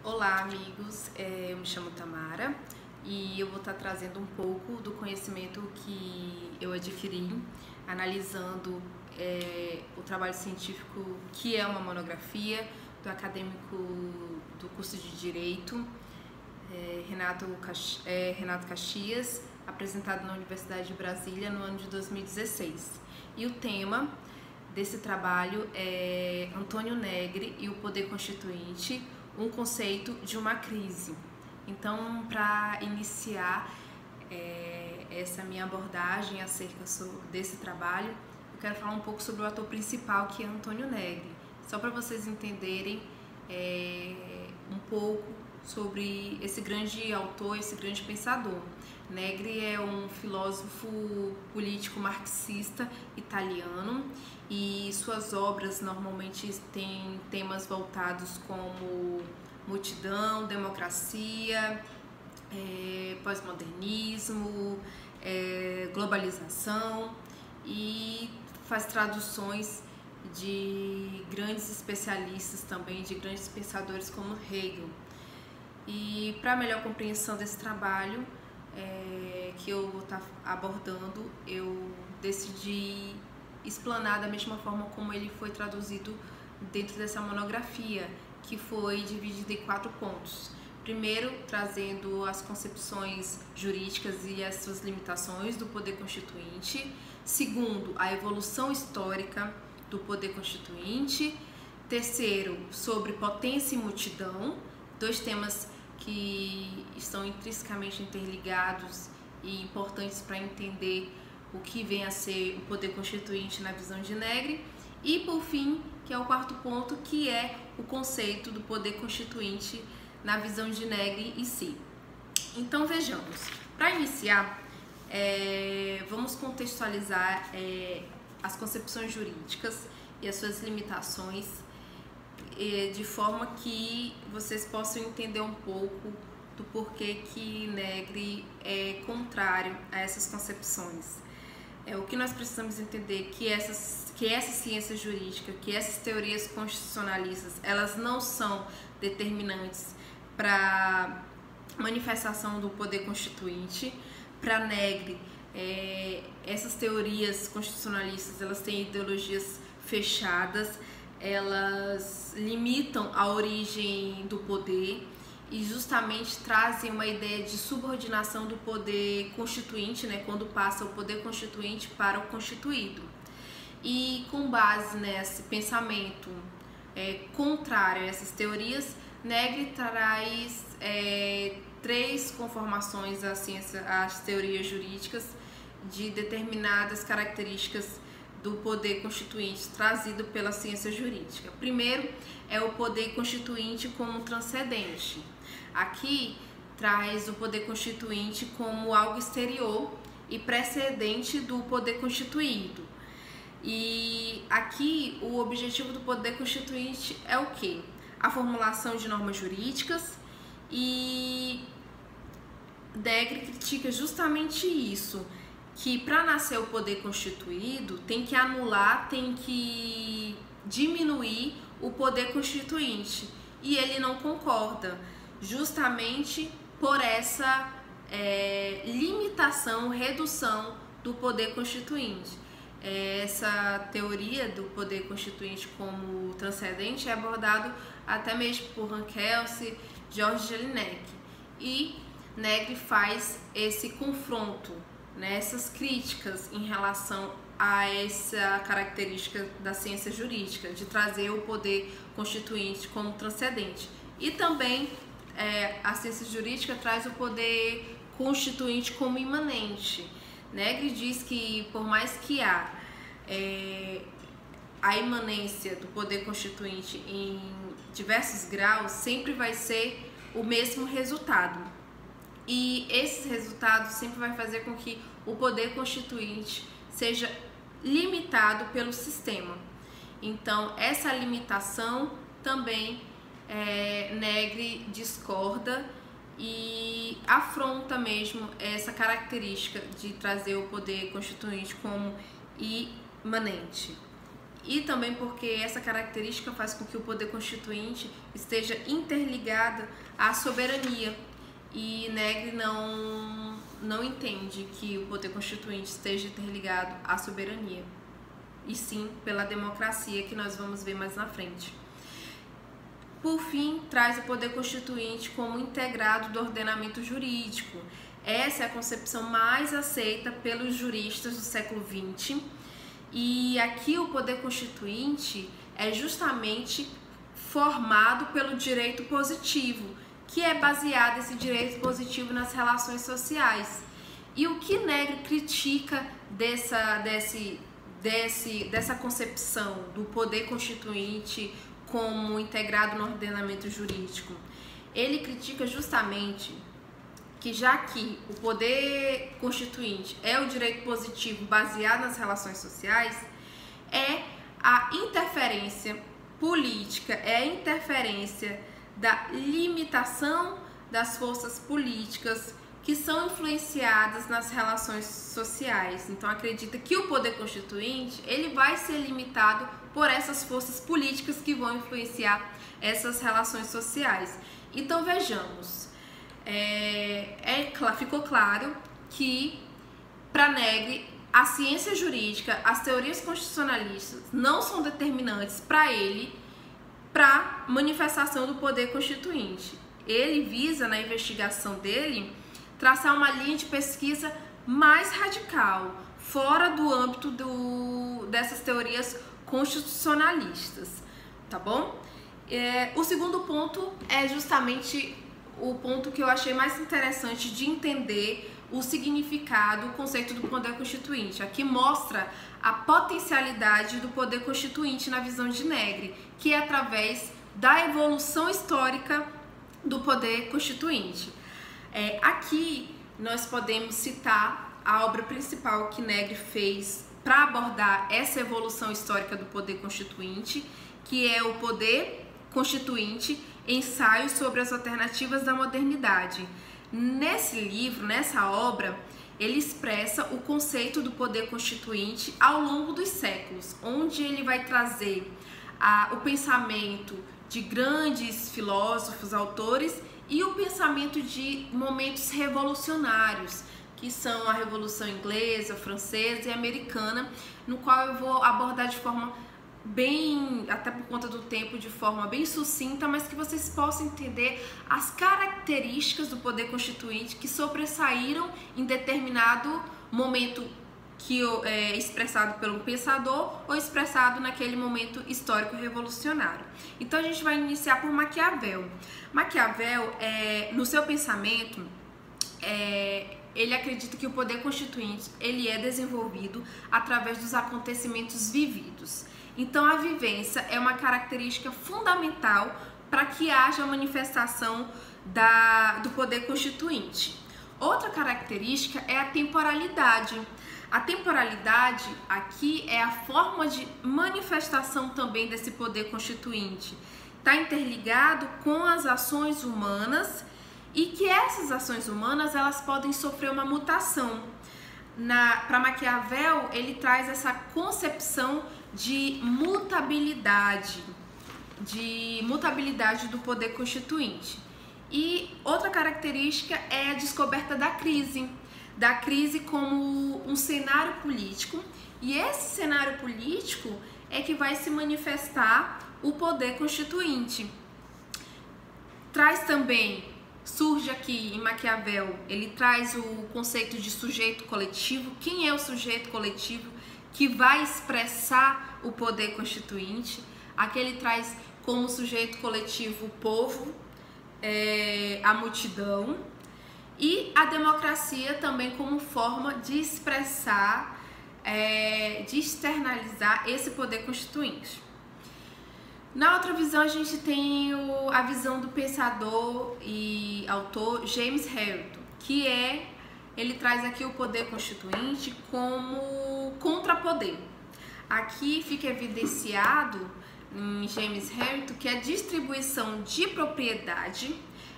Olá, amigos. Eu me chamo Tamara e eu vou estar trazendo um pouco do conhecimento que eu adquiri analisando o trabalho científico que é uma monografia do acadêmico do curso de Direito, Renato Caxias, apresentado na Universidade de Brasília no ano de 2016. E o tema desse trabalho é Antônio Negri e o Poder Constituinte, um conceito de uma crise. Então, para iniciar essa minha abordagem acerca desse trabalho, eu quero falar um pouco sobre o ator principal, que é Antônio Negri, só para vocês entenderem um pouco sobre esse grande autor, esse grande pensador. Negri é um filósofo político marxista italiano e suas obras normalmente têm temas voltados como multidão, democracia, pós-modernismo, globalização, e faz traduções de grandes especialistas também, de grandes pensadores como Hegel. E para melhor compreensão desse trabalho que eu vou estar abordando, eu decidi explanar da mesma forma como ele foi traduzido dentro dessa monografia, que foi dividida em 4 pontos. Primeiro, trazendo as concepções jurídicas e as suas limitações do poder constituinte. Segundo, a evolução histórica do poder constituinte. Terceiro, sobre potência e multidão, 2 temas que estão intrinsecamente interligados e importantes para entender o que vem a ser o poder constituinte na visão de Negri. E, por fim, que é o 4º ponto, que é o conceito do poder constituinte na visão de Negri em si. Então, vejamos. Para iniciar, vamos contextualizar as concepções jurídicas e as suas limitações, de forma que vocês possam entender um pouco do porquê que Negri é contrário a essas concepções. O que nós precisamos entender que essa ciência jurídica, que essas teorias constitucionalistas, elas não são determinantes para manifestação do poder constituinte. Para Negri, essas teorias constitucionalistas, elas têm ideologias fechadas, elas limitam a origem do poder e justamente trazem uma ideia de subordinação do poder constituinte, quando passa o poder constituinte para o constituído. E com base nesse pensamento contrário a essas teorias, Negri traz 3 conformações às teorias jurídicas de determinadas características do poder constituinte trazido pela ciência jurídica. Primeiro é o poder constituinte como transcendente. Aqui traz o poder constituinte como algo exterior e precedente do poder constituído. E aqui o objetivo do poder constituinte é o quê? A formulação de normas jurídicas, e Negri critica justamente isso, que para nascer o poder constituído tem que anular, tem que diminuir o poder constituinte, e ele não concorda, justamente por essa limitação, redução do poder constituinte. Essa teoria do poder constituinte como transcendente é abordado até mesmo por Rankelsey, George Jelinek, e Negri faz esse confronto, essas críticas em relação a essa característica da ciência jurídica, de trazer o poder constituinte como transcendente. E também a ciência jurídica traz o poder constituinte como imanente. Negri diz que, por mais que há a imanência do poder constituinte em diversos graus, sempre vai ser o mesmo resultado. E esses resultados sempre vai fazer com que o poder constituinte seja limitado pelo sistema. Então, essa limitação também Negri discorda e afronta mesmo essa característica de trazer o poder constituinte como imanente. e também porque essa característica faz com que o poder constituinte esteja interligado à soberania. E Negri não entende que o poder constituinte esteja interligado à soberania, e sim pela democracia, que nós vamos ver mais na frente. Por fim, traz o poder constituinte como integrado do ordenamento jurídico. Essa é a concepção mais aceita pelos juristas do século XX. E aqui o poder constituinte é justamente formado pelo direito positivo, que é baseado esse direito positivo nas relações sociais. E o que Negri critica dessa concepção do poder constituinte como integrado no ordenamento jurídico? Ele critica justamente que, já que o poder constituinte é o direito positivo baseado nas relações sociais, é a interferência política, é a interferência da limitação das forças políticas que são influenciadas nas relações sociais. Então acredita que o poder constituinte ele vai ser limitado por essas forças políticas que vão influenciar essas relações sociais. Então vejamos, ficou claro que para Negri a ciência jurídica, as teorias constitucionalistas não são determinantes para ele para manifestação do poder constituinte. Ele visa, na investigação dele, traçar uma linha de pesquisa mais radical, fora do âmbito dessas teorias constitucionalistas, tá bom? O segundo ponto é justamente o ponto que eu achei mais interessante de entender o significado, o conceito do poder constituinte. Aqui mostra a potencialidade do poder constituinte na visão de Negri, que é através da evolução histórica do poder constituinte. Aqui nós podemos citar a obra principal que Negri fez para abordar essa evolução histórica do poder constituinte, que é o Poder Constituinte, Ensaio sobre as Alternativas da Modernidade. Nesse livro, nessa obra, ele expressa o conceito do poder constituinte ao longo dos séculos, onde ele vai trazer o pensamento de grandes filósofos, autores, e o pensamento de momentos revolucionários, que são a Revolução Inglesa, Francesa e Americana, no qual eu vou abordar de forma bem, até por conta do tempo, de forma bem sucinta, mas que vocês possam entender as características do poder constituinte que sobressaíram em determinado momento que é expressado pelo pensador ou expressado naquele momento histórico revolucionário. Então a gente vai iniciar por Maquiavel. Maquiavel, no seu pensamento, ele acredita que o poder constituinte ele é desenvolvido através dos acontecimentos vividos. Então a vivência é uma característica fundamental para que haja a manifestação do poder constituinte. Outra característica é a temporalidade. A temporalidade aqui é a forma de manifestação também desse poder constituinte. Está interligado com as ações humanas e que essas ações humanas elas podem sofrer uma mutação. Para Maquiavel, ele traz essa concepção de mutabilidade do poder constituinte. E outra característica é a descoberta da crise como um cenário político, e esse cenário político é que vai se manifestar o poder constituinte. Surge aqui em Maquiavel, ele traz o conceito de sujeito coletivo. Quem é o sujeito coletivo que vai expressar o poder constituinte? Aqui ele traz como sujeito coletivo o povo, a multidão, e a democracia também como forma de expressar, de externalizar esse poder constituinte. Na outra visão, a gente tem a visão do pensador e autor James Hamilton, que ele traz aqui o poder constituinte como contrapoder. Aqui fica evidenciado em James Hamilton que a distribuição de propriedade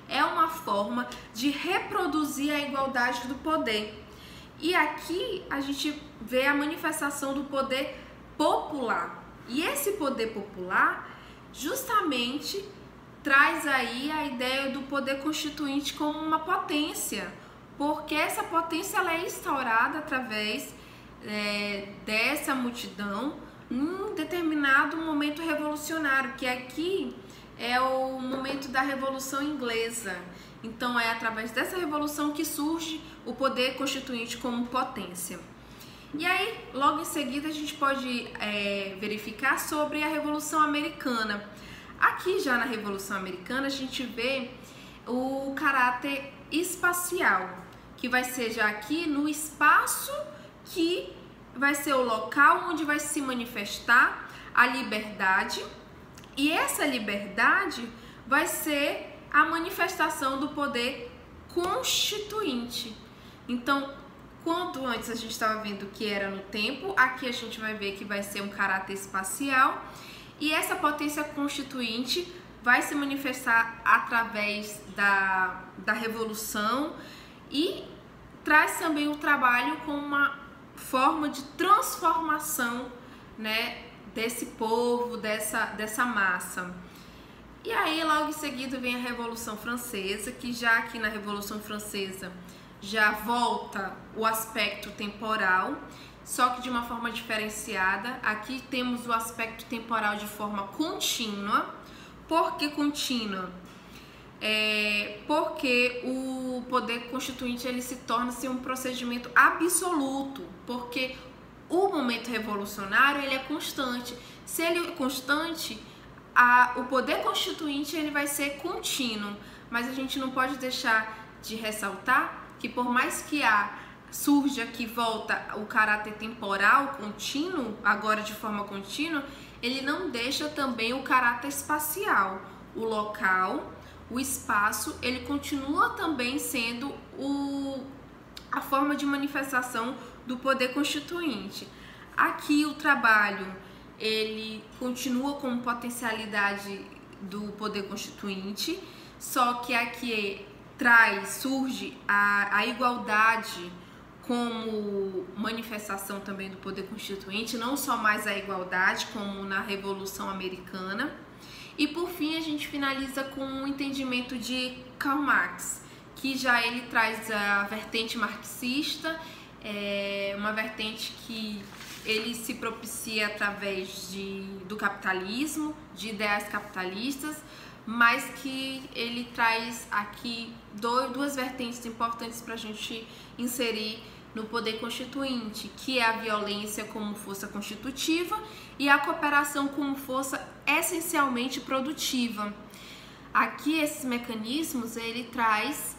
é uma forma de reproduzir a igualdade do poder. E aqui a gente vê a manifestação do poder popular. E esse poder popular justamente traz aí a ideia do poder constituinte como uma potência, porque essa potência ela é instaurada através dessa multidão em um determinado momento revolucionário, que aqui é o momento da Revolução Inglesa. Então é através dessa revolução que surge o poder constituinte como potência. E aí, logo em seguida, a gente pode verificar sobre a Revolução Americana. Aqui já na Revolução Americana a gente vê o caráter espacial, que vai ser já aqui no espaço que vai ser o local onde vai se manifestar a liberdade, e essa liberdade vai ser a manifestação do poder constituinte. Então, quanto antes a gente estava vendo que era no tempo, aqui a gente vai ver que vai ser um caráter espacial, e essa potência constituinte vai se manifestar através da revolução e traz também o trabalho como uma forma de transformação, né, desse povo, dessa massa. E aí logo em seguida vem a Revolução Francesa, que já aqui na Revolução Francesa já volta o aspecto temporal, só que de uma forma diferenciada. Aqui temos o aspecto temporal de forma contínua. Por que contínua? Porque o poder constituinte ele se torna-se um procedimento absoluto, porque o momento revolucionário ele é constante. Se ele é constante, o poder constituinte ele vai ser contínuo, mas a gente não pode deixar de ressaltar que por mais que surja que volta o caráter temporal contínuo, agora de forma contínua, ele não deixa também o caráter espacial. O local, o espaço, ele continua também sendo a forma de manifestação do poder constituinte. Aqui o trabalho, ele continua como potencialidade do poder constituinte, só que aqui surge a igualdade como manifestação também do poder constituinte, não só mais a igualdade como na Revolução Americana. E por fim a gente finaliza com o entendimento de Karl Marx, que já ele traz a vertente marxista, uma vertente que ele se propicia através do capitalismo, de ideias capitalistas, mas que ele traz aqui duas vertentes importantes para a gente inserir no poder constituinte, que é a violência como força constitutiva e a cooperação como força essencialmente produtiva. Aqui esses mecanismos ele traz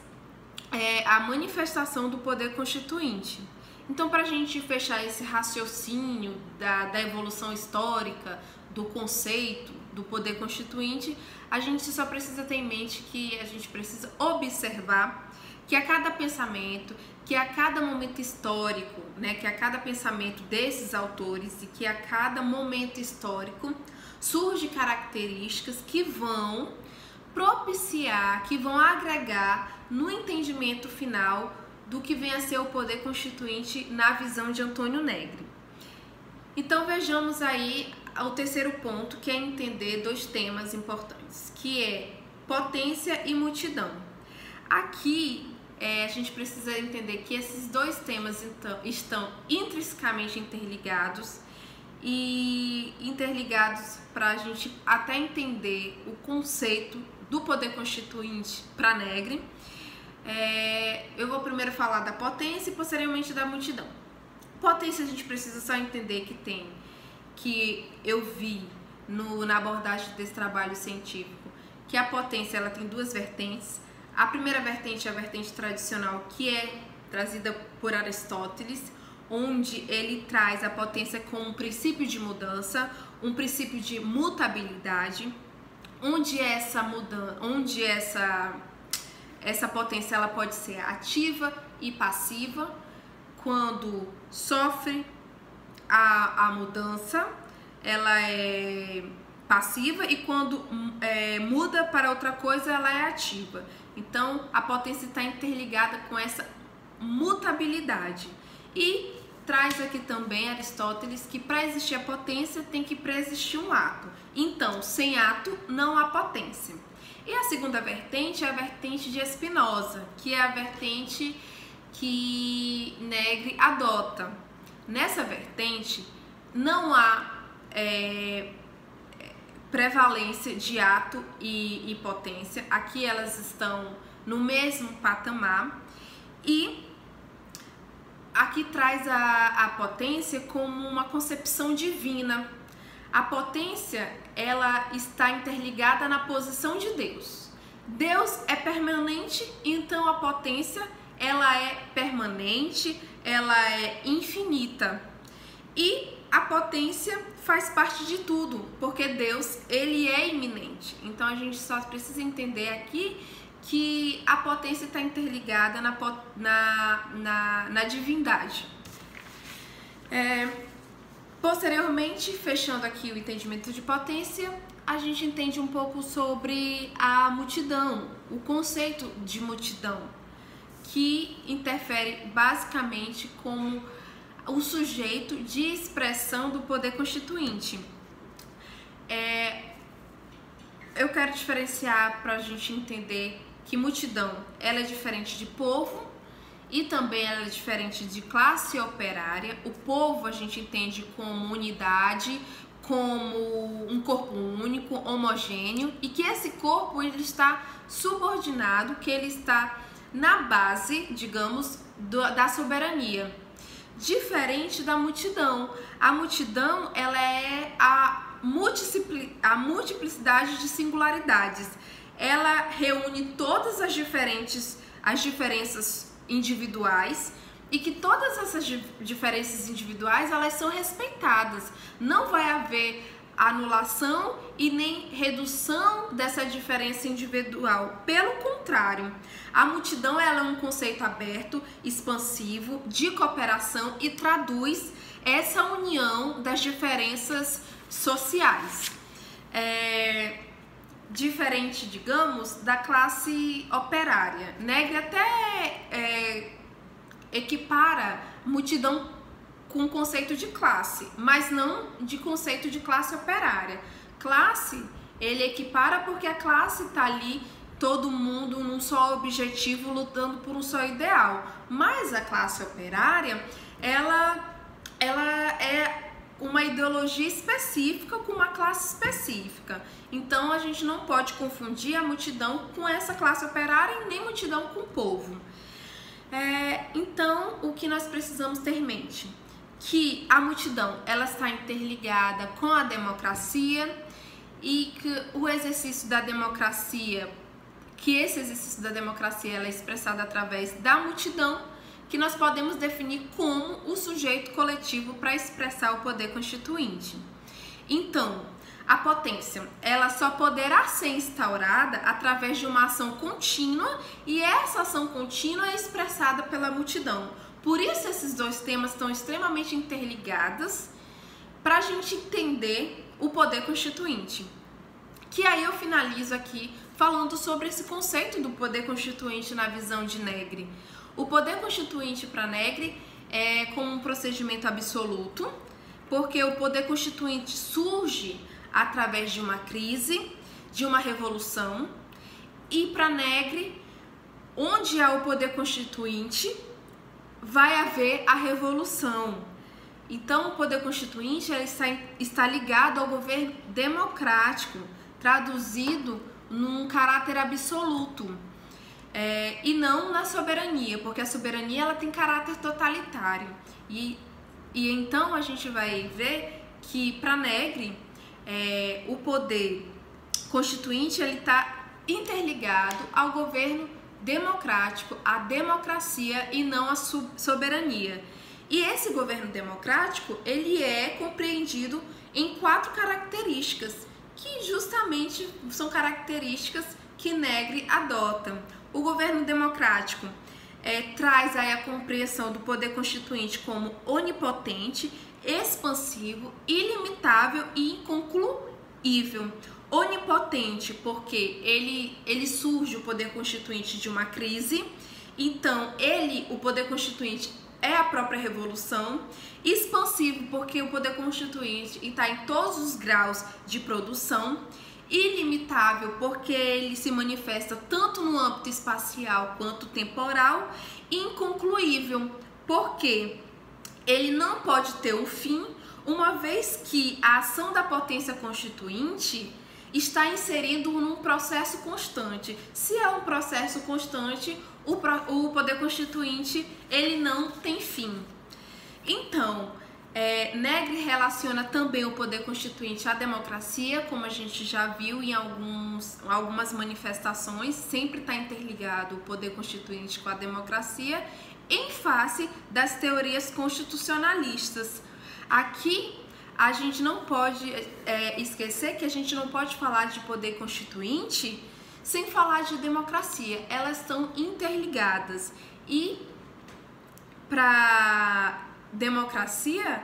a manifestação do poder constituinte. Então, para a gente fechar esse raciocínio da evolução histórica, do conceito do poder constituinte, a gente só precisa ter em mente que a gente precisa observar que a cada pensamento, que a cada momento histórico, né, que a cada pensamento desses autores e que a cada momento histórico surge características que vão propiciar, que vão agregar no entendimento final do que vem a ser o poder constituinte na visão de Antônio Negri. Então vejamos aí o terceiro ponto, que é entender dois temas importantes, que é potência e multidão. Aqui a gente precisa entender que esses dois temas então, estão intrinsecamente interligados para a gente até entender o conceito do poder constituinte para Negri. Eu vou primeiro falar da potência e posteriormente da multidão. Potência a gente precisa só entender que eu vi na abordagem desse trabalho científico, que a potência ela tem duas vertentes. A primeira vertente é a vertente tradicional, que é trazida por Aristóteles, onde ele traz a potência como um princípio de mudança, um princípio de mutabilidade, onde essa potência ela pode ser ativa e passiva. Quando sofre a mudança, ela é passiva, e quando muda para outra coisa, ela é ativa. Então, a potência está interligada com essa mutabilidade. E traz aqui também Aristóteles que para existir a potência tem que preexistir um ato. Então, sem ato não há potência. E a segunda vertente é a vertente de Spinoza, que é a vertente que Negri adota. Nessa vertente não há prevalência de ato e potência. Aqui elas estão no mesmo patamar. E aqui traz a potência como uma concepção divina. A potência, ela está interligada na posição de Deus. Deus é permanente, então a potência, ela é permanente, ela é infinita. E a potência faz parte de tudo, porque Deus, ele é iminente. Então a gente só precisa entender aqui que a potência está interligada na divindade. Posteriormente, fechando aqui o entendimento de potência, a gente entende um pouco sobre a multidão, o conceito de multidão, que interfere basicamente como o sujeito de expressão do poder constituinte. Eu quero diferenciar para a gente entender que multidão, ela é diferente de povo e também ela é diferente de classe operária. O povo a gente entende como unidade, como um corpo único, homogêneo, e que esse corpo ele está subordinado, que ele está na base, digamos, da soberania. Diferente da multidão. A multidão, ela é a multiplicidade de singularidades. Ela reúne todas as diferenças individuais e que todas essas diferenças individuais, elas são respeitadas. Não vai haver anulação e nem redução dessa diferença individual. Pelo contrário, a multidão ela é um conceito aberto, expansivo, de cooperação e traduz essa união das diferenças sociais. Diferente, digamos, da classe operária. Negri até equipara multidão com o conceito de classe, mas não de conceito de classe operária. Classe, ele equipara porque a classe está ali, todo mundo num só objetivo, lutando por um só ideal. Mas a classe operária, ela é uma ideologia específica com uma classe específica. Então a gente não pode confundir a multidão com essa classe operária e nem multidão com o povo. Então o que nós precisamos ter em mente? Que a multidão ela está interligada com a democracia e que o exercício da democracia, que esse exercício da democracia ela é expressado através da multidão, que nós podemos definir como o sujeito coletivo para expressar o poder constituinte. Então, a potência, ela só poderá ser instaurada através de uma ação contínua e essa ação contínua é expressada pela multidão. Por isso esses dois temas estão extremamente interligados para a gente entender o poder constituinte. Que aí eu finalizo aqui falando sobre esse conceito do poder constituinte na visão de Negri. O poder constituinte para Negri é como um procedimento absoluto, porque o poder constituinte surge através de uma crise, de uma revolução, e para Negri, onde há o poder constituinte, vai haver a revolução. Então, o poder constituinte está ligado ao governo democrático, traduzido num caráter absoluto. E não na soberania, porque a soberania ela tem caráter totalitário. E então a gente vai ver que para Negri o poder constituinte ele está interligado ao governo democrático, à democracia e não à soberania. E esse governo democrático ele é compreendido em 4 características, que justamente são características que Negri adota. O governo democrático traz aí a compreensão do poder constituinte como onipotente, expansivo, ilimitável e inconcluível. Onipotente porque ele surge o poder constituinte de uma crise, então o poder constituinte é a própria revolução, expansivo porque o poder constituinte está em todos os graus de produção, ilimitável porque ele se manifesta tanto no âmbito espacial quanto temporal, e inconcluível porque ele não pode ter um fim, uma vez que a ação da potência constituinte está inserido num processo constante. Se é um processo constante, o poder constituinte ele não tem fim. Então, Negri relaciona também o poder constituinte à democracia, como a gente já viu em algumas manifestações, sempre está interligado o poder constituinte com a democracia, em face das teorias constitucionalistas. Aqui a gente não pode esquecer que a gente não pode falar de poder constituinte sem falar de democracia. Elas estão interligadas e para democracia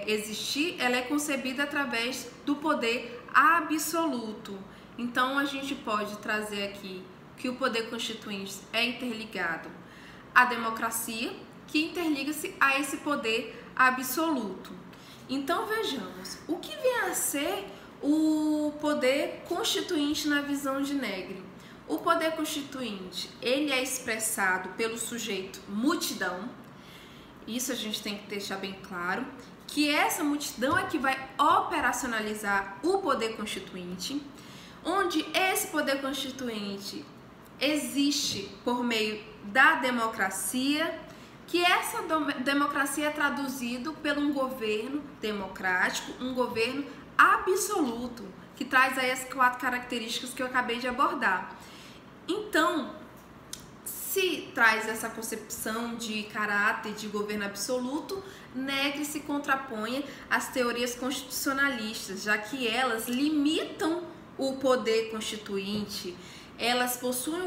existir, ela é concebida através do poder absoluto. Então a gente pode trazer aqui que o poder constituinte é interligado à democracia, que interliga-se a esse poder absoluto. Então vejamos, o que vem a ser o poder constituinte na visão de Negri? O poder constituinte, ele é expressado pelo sujeito multidão. Isso a gente tem que deixar bem claro, que essa multidão é que vai operacionalizar o poder constituinte, onde esse poder constituinte existe por meio da democracia, que essa democracia é traduzido por um governo democrático, um governo absoluto, que traz aí as 4 características que eu acabei de abordar. Então, se traz essa concepção de caráter de governo absoluto, Negri se contrapõe às teorias constitucionalistas, já que elas limitam o poder constituinte, elas possuem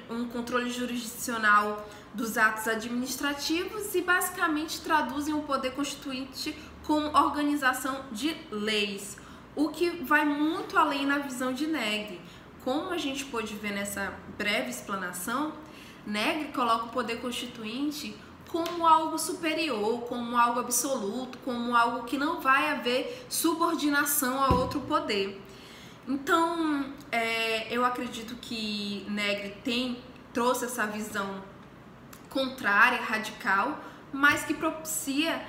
um controle jurisdicional dos atos administrativos e basicamente traduzem o poder constituinte como organização de leis, o que vai muito além na visão de Negri. Como a gente pôde ver nessa breve explanação, Negri coloca o poder constituinte como algo superior, como algo absoluto, como algo que não vai haver subordinação a outro poder. Então, eu acredito que Negri trouxe essa visão contrária, radical, mas que propicia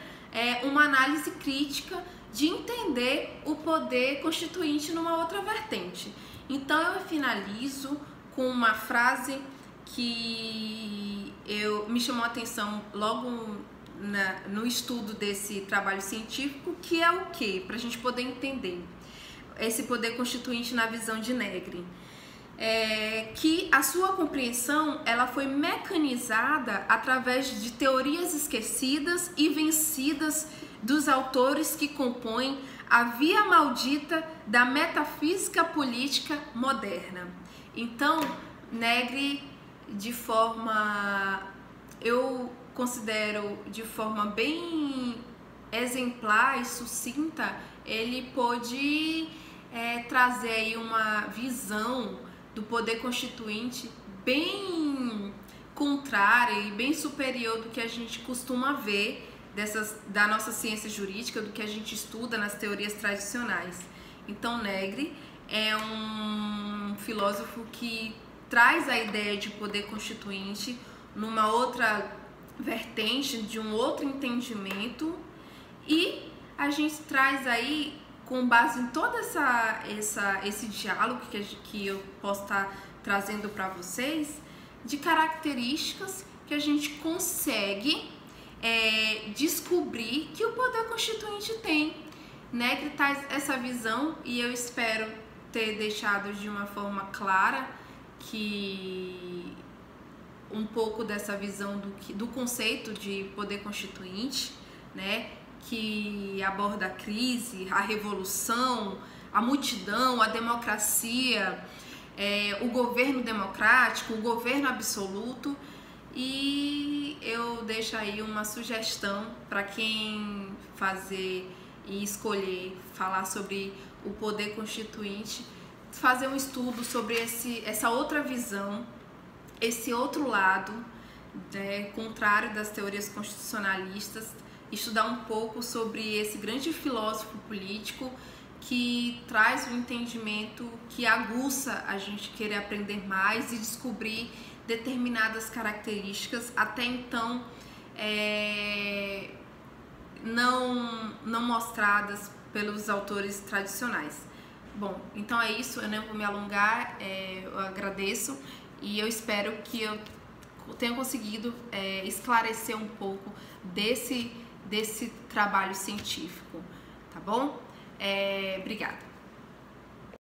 uma análise crítica de entender o poder constituinte numa outra vertente. Então eu finalizo com uma frase que me chamou a atenção logo no estudo desse trabalho científico, que é o quê? Para a gente poder entender esse poder constituinte na visão de Negri. Que a sua compreensão ela foi mecanizada através de teorias esquecidas e vencidas dos autores que compõem a via maldita da metafísica política moderna. Então, Negri, eu considero de forma bem exemplar e sucinta, ele pôde trazer aí uma visão do poder constituinte bem contrária e bem superior do que a gente costuma ver da nossa ciência jurídica, do que a gente estuda nas teorias tradicionais. Então, Negri é um filósofo que traz a ideia de poder constituinte numa outra vertente, de um outro entendimento, e a gente traz aí, com base em todo esse diálogo que eu posso estar trazendo para vocês, de características que a gente consegue descobrir que o poder constituinte tem. Negri traz essa visão e eu espero ter deixado de uma forma clara que um pouco dessa visão do conceito de poder constituinte, né? Que aborda a crise, a revolução, a multidão, a democracia, o governo democrático, o governo absoluto. E eu deixo aí uma sugestão para quem fazer e escolher falar sobre o poder constituinte, fazer um estudo sobre essa outra visão, esse outro lado contrário das teorias constitucionalistas, estudar um pouco sobre esse grande filósofo político que traz o entendimento que aguça a gente querer aprender mais e descobrir determinadas características até então não mostradas pelos autores tradicionais. Bom, então é isso, eu não vou me alongar, eu agradeço e eu espero que eu tenha conseguido esclarecer um pouco desse trabalho científico, tá bom? Obrigada.